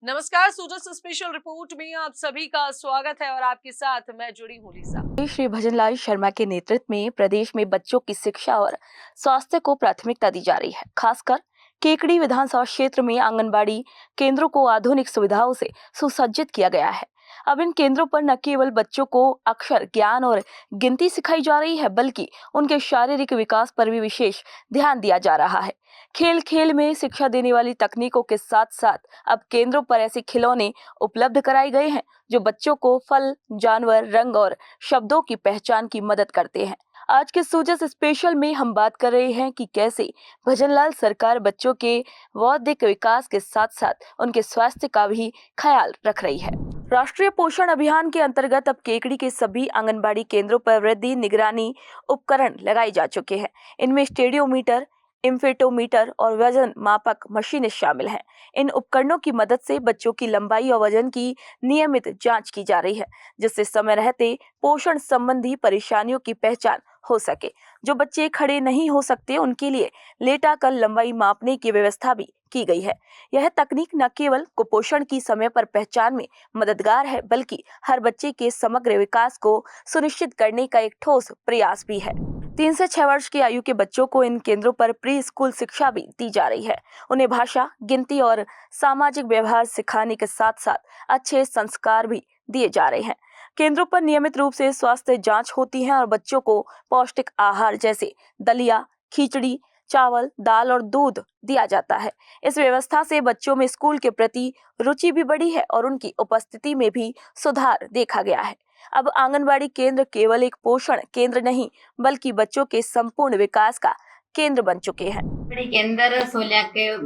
नमस्कार, सूरज special report में आप सभी का स्वागत है और आपके साथ मैं जुड़ी हूँ लीसा। श्री भजनलाल शर्मा के नेतृत्व में प्रदेश में बच्चों की शिक्षा और स्वास्थ्य को प्राथमिकता दी जा रही है। खासकर केकड़ी विधानसभा क्षेत्र में आंगनबाड़ी केंद्रों को आधुनिक सुविधाओं से सुसज्जित किया गया है। अब इन केंद्रों पर न केवल बच्चों को अक्षर ज्ञान और गिनती सिखाई जा रही है, बल्कि उनके शारीरिक विकास पर भी विशेष ध्यान दिया जा रहा है। खेल खेल में शिक्षा देने वाली तकनीकों के साथ साथ अब केंद्रों पर ऐसे खिलौने उपलब्ध कराए गए हैं जो बच्चों को फल, जानवर, रंग और शब्दों की पहचान की मदद करते हैं। आज के सूजस स्पेशल में हम बात कर रहे हैं कि कैसे भजनलाल सरकार बच्चों के बौद्धिक विकास के साथ साथ उनके स्वास्थ्य का भी ख्याल रख रही है। राष्ट्रीय पोषण अभियान के अंतर्गत अब केकड़ी के सभी आंगनबाड़ी केंद्रों पर वृद्धि निगरानी उपकरण लगाए जा चुके हैं। इनमें स्टेडियोमीटर, इम्फेटोमीटर और वजन मापक मशीनें शामिल हैं। इन उपकरणों की मदद से बच्चों की लंबाई और वजन की नियमित जांच की जा रही है, जिससे समय रहते पोषण संबंधी परेशानियों की पहचान हो सके। जो बच्चे खड़े नहीं हो सकते, उनके लिए लेटा कर लंबाई मापने की व्यवस्था भी की गई है। यह तकनीक न केवल कुपोषण की समय पर पहचान में मददगार है, बल्कि हर बच्चे के समग्र विकास को सुनिश्चित करने का एक ठोस प्रयास भी है। 3 से 6 वर्ष की आयु के बच्चों को इन केंद्रों पर प्री स्कूल शिक्षा भी दी जा रही है। उन्हें भाषा, गिनती और सामाजिक व्यवहार सिखाने के साथ साथ अच्छे संस्कार भी दिए जा रहे हैं। केंद्रों पर नियमित रूप से स्वास्थ्य जांच होती है और बच्चों को पौष्टिक आहार जैसे दलिया, खिचड़ी, चावल, दाल और दूध दिया जाता है। इस व्यवस्था से बच्चों में स्कूल के प्रति रुचि भी बढ़ी है और उनकी उपस्थिति में भी सुधार देखा गया है। अब आंगनबाड़ी केंद्र केवल एक पोषण केंद्र नहीं, बल्कि बच्चों के संपूर्ण विकास का केंद्र बन चुके हैं। आंगनबाड़ी केंद्र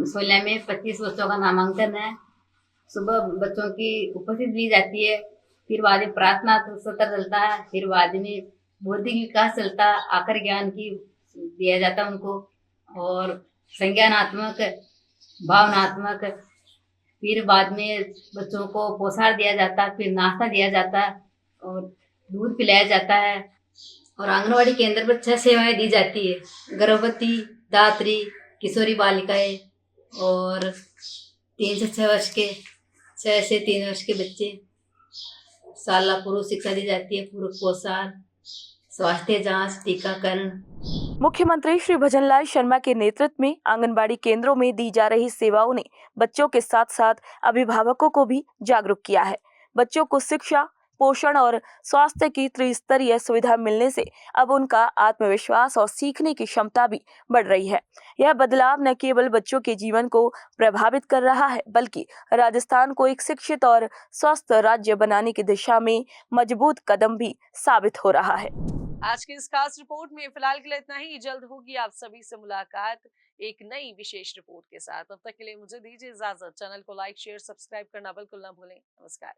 सोल्या में 25 बच्चों का नामांकन है। सुबह बच्चों की उपस्थिति ली जाती है, फिर बाद में प्रार्थना सत्र चलता है, फिर बाद में बौद्धिक विकास चलता है, आकर ज्ञान की दिया जाता है उनको, और संज्ञानात्मक, भावनात्मक, फिर बाद में बच्चों को पोषण दिया जाता है, फिर नाश्ता दिया जाता है और दूध पिलाया जाता है। और आंगनबाड़ी केंद्र पर 6 सेवाएं दी जाती है: गर्भवती, दात्री, किशोरी बालिकाएं और 3 से 6 वर्ष के 6 से 3 वर्ष के बच्चे। शाला पूर्व शिक्षा दी जाती है, पूर्व पोषण, स्वास्थ्य जांच, टीकाकरण। मुख्यमंत्री श्री भजनलाल शर्मा के नेतृत्व में आंगनबाड़ी केंद्रों में दी जा रही सेवाओं ने बच्चों के साथ साथ अभिभावकों को भी जागरूक किया है। बच्चों को शिक्षा, पोषण और स्वास्थ्य की त्रिस्तरीय सुविधा मिलने से अब उनका आत्मविश्वास और सीखने की क्षमता भी बढ़ रही है। यह बदलाव न केवल बच्चों के जीवन को प्रभावित कर रहा है, बल्कि राजस्थान को एक शिक्षित और स्वस्थ राज्य बनाने की दिशा में मजबूत कदम भी साबित हो रहा है। आज की इस खास रिपोर्ट में फिलहाल के लिए इतना ही। जल्द होगी आप सभी से मुलाकात एक नई विशेष रिपोर्ट के साथ। तब तक के लिए मुझे दीजिए इजाजत। चैनल को लाइक, शेयर, सब्सक्राइब करना बिल्कुल ना भूलें। नमस्कार।